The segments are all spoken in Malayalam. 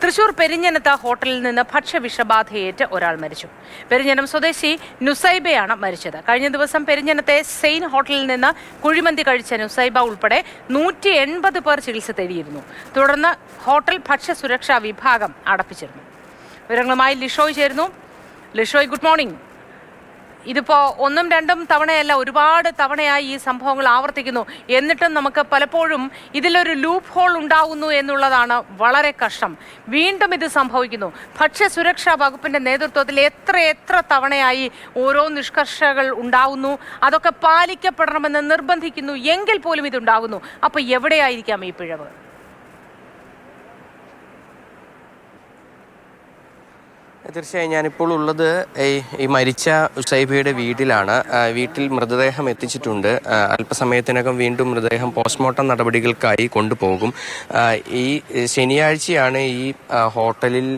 തൃശൂർ പെരിഞ്ഞനത്ത് ഹോട്ടലിൽ നിന്ന് ഭക്ഷ്യവിഷബാധയേറ്റ് ഒരാൾ മരിച്ചു. പെരിഞ്ഞനം സ്വദേശി നുസൈബയാണ് മരിച്ചത്. കഴിഞ്ഞ ദിവസം പെരിഞ്ഞനത്തെ സെയിൻ ഹോട്ടലിൽ നിന്ന് കുഴിമന്തി കഴിച്ച നുസൈബ ഉൾപ്പെടെ 180 പേർ ചികിത്സ തേടിയിരുന്നു. തുടർന്ന് ഹോട്ടൽ ഭക്ഷ്യസുരക്ഷാ വിഭാഗം അടപ്പിച്ചിരുന്നു. വിവരങ്ങളുമായി ലിഷോയ് ചേരുന്നു. Lishoy, good morning. ഇതിപ്പോൾ ഒന്നും രണ്ടും തവണയല്ല, ഒരുപാട് തവണയായി ഈ സംഭവങ്ങൾ ആവർത്തിക്കുന്നു. എന്നിട്ടും നമുക്ക് പലപ്പോഴും ഇതിലൊരു ലൂപ്പ് ഹോൾ ഉണ്ടാകുന്നു എന്നുള്ളതാണ് വളരെ കഷ്ടം. വീണ്ടും ഇത് സംഭവിക്കുന്നു. ഭക്ഷ്യസുരക്ഷാ വകുപ്പിന്റെ നേതൃത്വത്തിൽ എത്ര തവണയായി ഓരോ നിഷ്കർഷകൾ ഉണ്ടാകുന്നു, അതൊക്കെ പാലിക്കപ്പെടണമെന്ന് നിർബന്ധിക്കുന്നു, എങ്കിൽ പോലും ഇതുണ്ടാകുന്നു. അപ്പോൾ എവിടെയായിരിക്കാം ഈ പിഴവ്? തീർച്ചയായും ഞാനിപ്പോൾ ഉള്ളത് ഈ മരിച്ച ഉസൈബയുടെ വീട്ടിലാണ്. വീട്ടിൽ മൃതദേഹം എത്തിച്ചിട്ടുണ്ട്. അല്പസമയത്തിനകം വീണ്ടും മൃതദേഹം പോസ്റ്റ്മോർട്ടം നടപടികൾക്കായി കൊണ്ടുപോകും. ഈ ശനിയാഴ്ചയാണ് ഈ ഹോട്ടലിൽ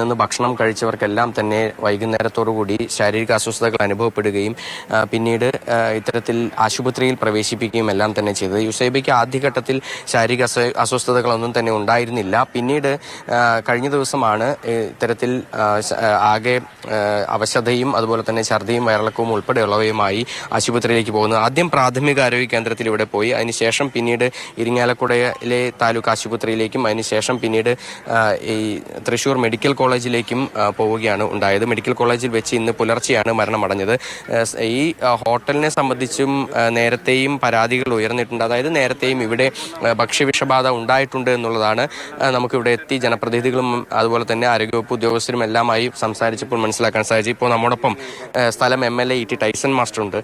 നിന്ന് ഭക്ഷണം കഴിച്ചവർക്കെല്ലാം തന്നെ വൈകുന്നേരത്തോടുകൂടി ശാരീരിക അസ്വസ്ഥതകൾ അനുഭവപ്പെടുകയും പിന്നീട് ഇത്തരത്തിൽ ആശുപത്രിയിൽ പ്രവേശിപ്പിക്കുകയും എല്ലാം തന്നെ ചെയ്തത്. ഉസൈബയ്ക്ക് ആദ്യഘട്ടത്തിൽ ശാരീരിക അസ്വസ്ഥതകളൊന്നും തന്നെ ഉണ്ടായിരുന്നില്ല. പിന്നീട് കഴിഞ്ഞ ദിവസമാണ് ഇത്തരത്തിൽ ആകെ അവശതയും അതുപോലെ തന്നെ ഛർദിയും വയറിളക്കവും ഉൾപ്പെടെയുള്ളവയുമായി ആശുപത്രിയിലേക്ക് പോകുന്നത്. ആദ്യം പ്രാഥമിക ആരോഗ്യ കേന്ദ്രത്തിൽ ഇവിടെ പോയി, അതിനുശേഷം പിന്നീട് ഇരിങ്ങാലക്കുടയിലെ താലൂക്ക് ആശുപത്രിയിലേക്കും അതിനുശേഷം പിന്നീട് ഈ തൃശൂർ മെഡിക്കൽ കോളേജിലേക്കും പോവുകയാണ് ഉണ്ടായത്. മെഡിക്കൽ കോളേജിൽ വെച്ച് ഇന്ന് പുലർച്ചെയാണ് മരണമടഞ്ഞത്. ഈ ഹോട്ടലിനെ സംബന്ധിച്ചും നേരത്തെയും പരാതികൾ ഉയർന്നിട്ടുണ്ട്. അതായത് നേരത്തെയും ഇവിടെ ഭക്ഷ്യവിഷബാധ ഉണ്ടായിട്ടുണ്ട് എന്നുള്ളതാണ് നമുക്കിവിടെ എത്തി ജനപ്രതിനിധികളും അതുപോലെ തന്നെ ആരോഗ്യവകുപ്പ് ഉദ്യോഗസ്ഥരും എല്ലാമായി സംസാരിച്ചപ്പോൾ മനസ്സിലാക്കാൻ സാധിച്ചു. ഇപ്പോൾ നമ്മോടൊപ്പം സ്ഥലം MLA E.T. ടൈസൺ മാസ്റ്റർ ഉണ്ട്.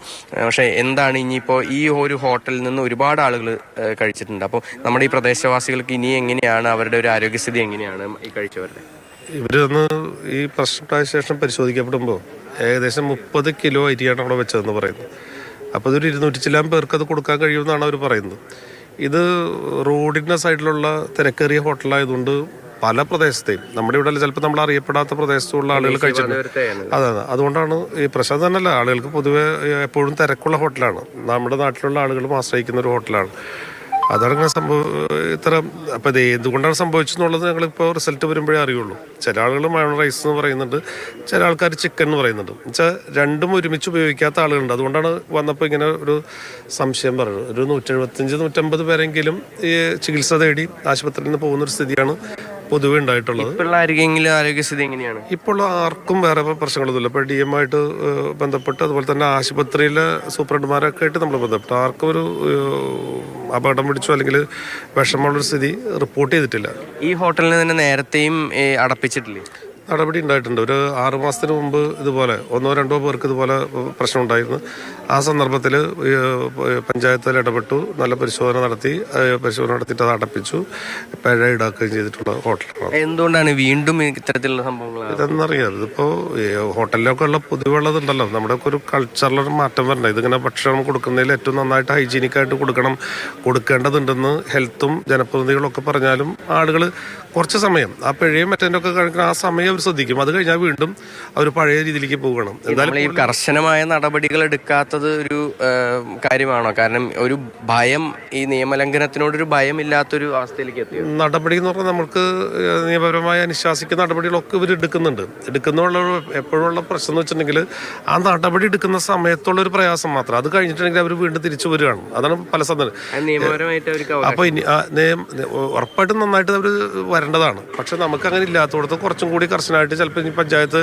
പക്ഷേ എന്താണ് ഇനിയിപ്പോൾ ഈ ഒരു ഹോട്ടലിൽ നിന്ന് ഒരുപാട് ആളുകൾ കഴിച്ചിട്ടുണ്ട്. അപ്പോൾ നമ്മുടെ ഈ പ്രദേശവാസികൾക്ക് ഇനി എങ്ങനെയാണ് അവരുടെ ഒരു ആരോഗ്യസ്ഥിതി എങ്ങനെയാണ് ഈ കഴിച്ചവരുടെ? ഇവരൊന്ന് ഈ പ്രശ്നമായ ശേഷം പരിശോധിക്കപ്പെടുമ്പോൾ ഏകദേശം 30 കിലോ അരിയാണ് അവിടെ വെച്ചതെന്ന് പറയുന്നത്. അപ്പോൾ ഇതൊരു 200 ചില്ലാൻ പേർക്ക് അത് കൊടുക്കാൻ കഴിയുമെന്നാണ് അവർ പറയുന്നത്. ഇത് റോഡിൻ്റെ സൈഡിലുള്ള തിരക്കേറിയ ഹോട്ടലായതുകൊണ്ട് പല പ്രദേശത്തെയും നമ്മുടെ ഇവിടെ ചിലപ്പോൾ നമ്മൾ അറിയപ്പെടാത്ത പ്രദേശത്തുള്ള ആളുകൾ കഴിച്ചിട്ടുണ്ട്. അതെ, അതുകൊണ്ടാണ് ഈ പ്രശ്നം തന്നെയല്ല, ആളുകൾക്ക് പൊതുവെ എപ്പോഴും തിരക്കുള്ള ഹോട്ടലാണ്, നമ്മുടെ നാട്ടിലുള്ള ആളുകളും ആശ്രയിക്കുന്ന ഒരു ഹോട്ടലാണ്. അതാണ് ഇങ്ങനെ ഇത്തരം അപ്പം ഇത് എന്തുകൊണ്ടാണ് സംഭവിച്ചെന്നുള്ളത് ഞങ്ങളിപ്പോൾ റിസൾട്ട് വരുമ്പോഴേ അറിയുള്ളൂ. ചില ആളുകൾ മയോൺ റൈസ് എന്ന് പറയുന്നുണ്ട്, ചില ആൾക്കാർ ചിക്കൻ എന്ന് പറയുന്നുണ്ട്. എന്നുവെച്ചാൽ രണ്ടും ഒരുമിച്ച് ഉപയോഗിക്കാത്ത ആളുകളുണ്ട്. അതുകൊണ്ടാണ് വന്നപ്പോൾ ഇങ്ങനെ ഒരു സംശയം പറയുന്നത്. ഒരു 175-150 പേരെങ്കിലും ഈ ചികിത്സ തേടി ആശുപത്രിയിൽ നിന്ന് പോകുന്നൊരു സ്ഥിതിയാണ് പൊതുവെ ഉണ്ടായിട്ടുള്ളത്. ആരോഗ്യസ്ഥിതി എങ്ങനെയാണ്? ഇപ്പോൾ ആർക്കും വേറെ പ്രശ്നങ്ങളൊന്നുമില്ല. ഇപ്പോൾ DM ആയിട്ട് ബന്ധപ്പെട്ട് അതുപോലെ തന്നെ ആശുപത്രിയിലെ സൂപ്രണ്ടുമാരൊക്കെ ആയിട്ട് നമ്മൾ ബന്ധപ്പെട്ടു ആർക്കും ഒരു അപകടം പിടിച്ചോ അല്ലെങ്കിൽ വിഷമമുള്ളൊരു സ്ഥിതി റിപ്പോർട്ട് ചെയ്തിട്ടില്ല. ഈ ഹോട്ടലിന് തന്നെ നേരത്തെയും അടപ്പിച്ചിട്ടില്ലേ? നടപടി ഉണ്ടായിട്ടുണ്ട്. ഒരു 6 മാസത്തിന് മുമ്പ് ഇതുപോലെ 1-2 പേർക്ക് ഇതുപോലെ പ്രശ്നം ഉണ്ടായിരുന്നു. ആ സന്ദർഭത്തിൽ പഞ്ചായത്തിൽ ഇടപെട്ടു, നല്ല പരിശോധന നടത്തിയിട്ട് അത് അടപ്പിച്ചു, പിഴ ഈടാക്കുകയും ചെയ്തിട്ടുള്ള ഹോട്ടലാണ്. എന്തുകൊണ്ടാണ് വീണ്ടും ഇത്തരത്തിലുള്ള സംഭവങ്ങൾ? ഇതെന്നറിയാം, ഇതിപ്പോൾ ഹോട്ടലിലൊക്കെ ഉള്ള പൊതുവെള്ളതുണ്ടല്ലോ, നമ്മുടെ ഒക്കെ ഒരു കൾച്ചറിലൊരു മാറ്റം വരണം. ഇതിങ്ങനെ ഭക്ഷണം കൊടുക്കുന്നതിൽ ഏറ്റവും നന്നായിട്ട് ഹൈജീനിക്കായിട്ട് കൊടുക്കേണ്ടതുണ്ടെന്ന് ഹെൽത്തും ജനപ്രതിനിധികളൊക്കെ പറഞ്ഞാലും ആളുകൾ കുറച്ച് സമയം ആ പിഴയും മറ്റേൻ്റെ ഒക്കെ കഴിക്കുന്ന ആ സമയം അവർ ശ്രദ്ധിക്കും. അത് കഴിഞ്ഞാൽ വീണ്ടും അവർ പഴയ രീതിയിലേക്ക് പോകണം. എന്തായാലും ഈ കർശനമായ നടപടികൾ എടുക്കാത്തത് ഒരു കാര്യമാണോ? കാരണം ഒരു ഭയം, ഈ നിയമലംഘനത്തിനോടൊരു ഭയമില്ലാത്തൊരു അവസ്ഥയിലേക്ക് എത്തി. നടപടി എന്ന് പറഞ്ഞാൽ നമുക്ക് നിയമപരമായ അനുശാസിക്കുന്ന നടപടികളൊക്കെ ഇവർ എടുക്കുന്നുള്ള എപ്പോഴുള്ള പ്രശ്നം എന്ന് വെച്ചിട്ടുണ്ടെങ്കിൽ ആ നടപടി എടുക്കുന്ന സമയത്തുള്ളൊരു പ്രയാസം മാത്രം. അത് കഴിഞ്ഞിട്ടുണ്ടെങ്കിൽ അവർ വീണ്ടും തിരിച്ചു വരികയാണ്. അതാണ് പല സന്ദർഭം. അപ്പോൾ ഇനി ഉറപ്പായിട്ടും നന്നായിട്ട് അവർ വരേണ്ടതാണ്. പക്ഷെ നമുക്ക് അങ്ങനെ ഇല്ലാത്തടത്ത് കുറച്ചും കൂടി കർശനമായിട്ട് ചിലപ്പോൾ ഇനി പഞ്ചായത്ത്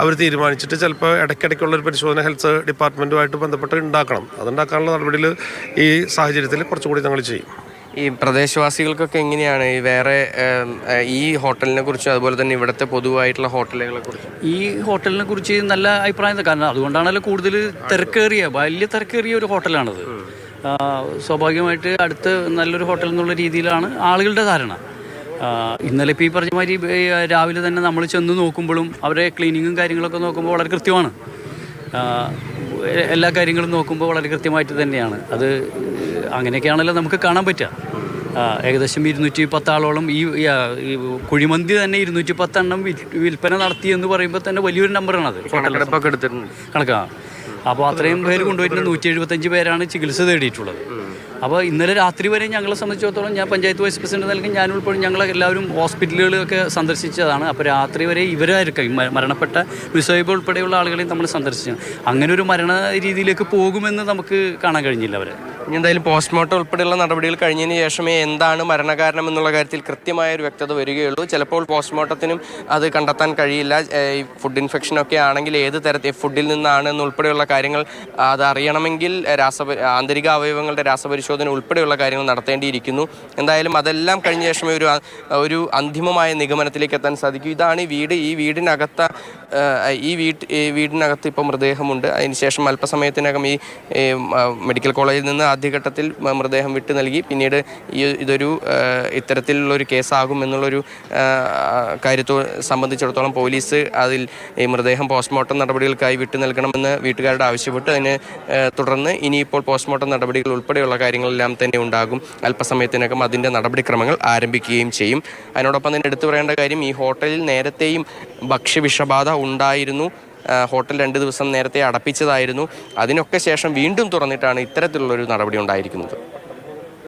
അവർ തീരുമാനിച്ചിട്ട് ചിലപ്പോൾ ഇടയ്ക്കിടയ്ക്കുള്ള ഒരു പരിശോധന ഹെൽത്ത് ഡിപ്പാർട്ട്മെൻറ്റുമായിട്ട് ബന്ധപ്പെട്ട് ഉണ്ടാക്കണം. അതുണ്ടാക്കാനുള്ള നടപടികൾ ഈ സാഹചര്യത്തിൽ കുറച്ചുകൂടി ഞങ്ങൾ ചെയ്യും. ഈ പ്രദേശവാസികൾക്കൊക്കെ എങ്ങനെയാണ് ഈ വേറെ ഈ ഹോട്ടലിനെ കുറിച്ചും അതുപോലെ തന്നെ ഇവിടുത്തെ പൊതുവായിട്ടുള്ള ഹോട്ടലുകളെ കുറിച്ച്? ഈ ഹോട്ടലിനെ കുറിച്ച് നല്ല അഭിപ്രായം, കാരണം അതുകൊണ്ടാണല്ലോ കൂടുതൽ വലിയ തിരക്കേറിയ ഒരു ഹോട്ടലാണത്. സ്വാഭാവികമായിട്ട് അടുത്ത് നല്ലൊരു ഹോട്ടൽ എന്നുള്ള രീതിയിലാണ് ആളുകളുടെ ധാരണ. ഇന്നലെ ഇപ്പോൾ ഈ പറഞ്ഞ മാതിരി രാവിലെ തന്നെ നമ്മൾ ചെന്ന് നോക്കുമ്പോഴും അവരെ ക്ലീനിങ്ങും കാര്യങ്ങളൊക്കെ നോക്കുമ്പോൾ വളരെ കൃത്യമാണ്. എല്ലാ കാര്യങ്ങളും നോക്കുമ്പോൾ വളരെ കൃത്യമായിട്ട് തന്നെയാണ്. അത് അങ്ങനെയൊക്കെയാണല്ലോ നമുക്ക് കാണാൻ പറ്റുക. ഏകദേശം 210 ആളോളം ഈ കുഴിമന്തി തന്നെ 210 എണ്ണം വിൽപ്പന നടത്തി എന്ന് പറയുമ്പോൾ തന്നെ വലിയൊരു നമ്പറാണത്. കണക്കാണ്. അപ്പോൾ അത്രയും പേര് കൊണ്ടുപോയിട്ട് 175 പേരാണ് ചികിത്സ തേടിയിട്ടുള്ളത്. അപ്പോൾ ഇന്നലെ രാത്രി വരെ ഞങ്ങളെ സംബന്ധിച്ചിടത്തോളം ഞാൻ പഞ്ചായത്ത് വൈസ് പ്രസിഡന്റ് നൽകി ഞാൻ ഉൾപ്പെടെ ഞങ്ങളെല്ലാവരും ഹോസ്പിറ്റലുകളൊക്കെ സന്ദർശിച്ചതാണ്. അപ്പോൾ രാത്രി വരെ ഇവരായിരിക്കും മരണപ്പെട്ട നുസൈബ ഉൾപ്പെടെയുള്ള ആളുകളെയും നമ്മൾ സന്ദർശിച്ചു. അങ്ങനെ ഒരു മരണ രീതിയിലേക്ക് പോകുമെന്ന് നമുക്ക് കാണാൻ കഴിഞ്ഞില്ല അവരെ. ഇനി എന്തായാലും പോസ്റ്റ്മോർട്ടം ഉൾപ്പെടെയുള്ള നടപടികൾ കഴിഞ്ഞതിന് ശേഷമേ എന്താണ് മരണകാരണം എന്നുള്ള കാര്യത്തിൽ കൃത്യമായ ഒരു വ്യക്തത വരികയുള്ളൂ. ചിലപ്പോൾ പോസ്റ്റ്മോർട്ടത്തിനും അത് കണ്ടെത്താൻ കഴിയില്ല. ഈ ഫുഡ് ഇൻഫെക്ഷനൊക്കെ ആണെങ്കിൽ ഏത് തരത്തിൽ ഫുഡിൽ നിന്നാണ് എന്നുൾപ്പെടെയുള്ള കാര്യങ്ങൾ അത് അറിയണമെങ്കിൽ ആന്തരിക അവയവങ്ങളുടെ രാസപരിശോധന ഉൾപ്പെടെയുള്ള കാര്യങ്ങൾ നടത്തേണ്ടിയിരിക്കുന്നു. എന്തായാലും അതെല്ലാം കഴിഞ്ഞ ശേഷമേ ഒരു അന്തിമമായ നിഗമനത്തിലേക്ക് എത്താൻ സാധിക്കൂ. ഇതാണ് ഈ വീട്. ഈ വീടിനകത്ത് ഇപ്പോൾ മൃതദേഹമുണ്ട്. അതിനുശേഷം അല്പസമയത്തിനകം ഈ മെഡിക്കൽ കോളേജിൽ നിന്ന് ആദ്യഘട്ടത്തിൽ മൃതദേഹം വിട്ടു നൽകി. പിന്നീട് ഇതൊരു ഇത്തരത്തിലുള്ളൊരു കേസാകും എന്നുള്ളൊരു കാര്യത്തെ സംബന്ധിച്ചിടത്തോളം പോലീസ് അതിൽ ഈ മൃതദേഹം പോസ്റ്റ്മോർട്ടം നടപടികൾക്കായി വിട്ടു നൽകണമെന്ന് വീട്ടുകാരോട് ആവശ്യപ്പെട്ടു. അതിന് തുടർന്ന് ഇനിയിപ്പോൾ പോസ്റ്റ്മോർട്ടം നടപടികൾ ഉൾപ്പെടെയുള്ള കാര്യങ്ങളെല്ലാം തന്നെ ഉണ്ടാകും. അല്പസമയത്തിനകം അതിൻ്റെ നടപടിക്രമങ്ങൾ ആരംഭിക്കുകയും ചെയ്യും. അതിനോടൊപ്പം തന്നെ എടുത്തു പറയേണ്ട കാര്യം, ഈ ഹോട്ടലിൽ നേരത്തെയും ഭക്ഷ്യവിഷബാധ ഉണ്ടായിരുന്നു. ഹോട്ടൽ 2 ദിവസം നേരത്തെ അടപ്പിച്ചതായിരുന്നു. അതിനൊക്കെ ശേഷം വീണ്ടും തുറന്നിട്ടാണ് ഇത്തരത്തിലുള്ളൊരു നടപടി ഉണ്ടായിരിക്കുന്നത്.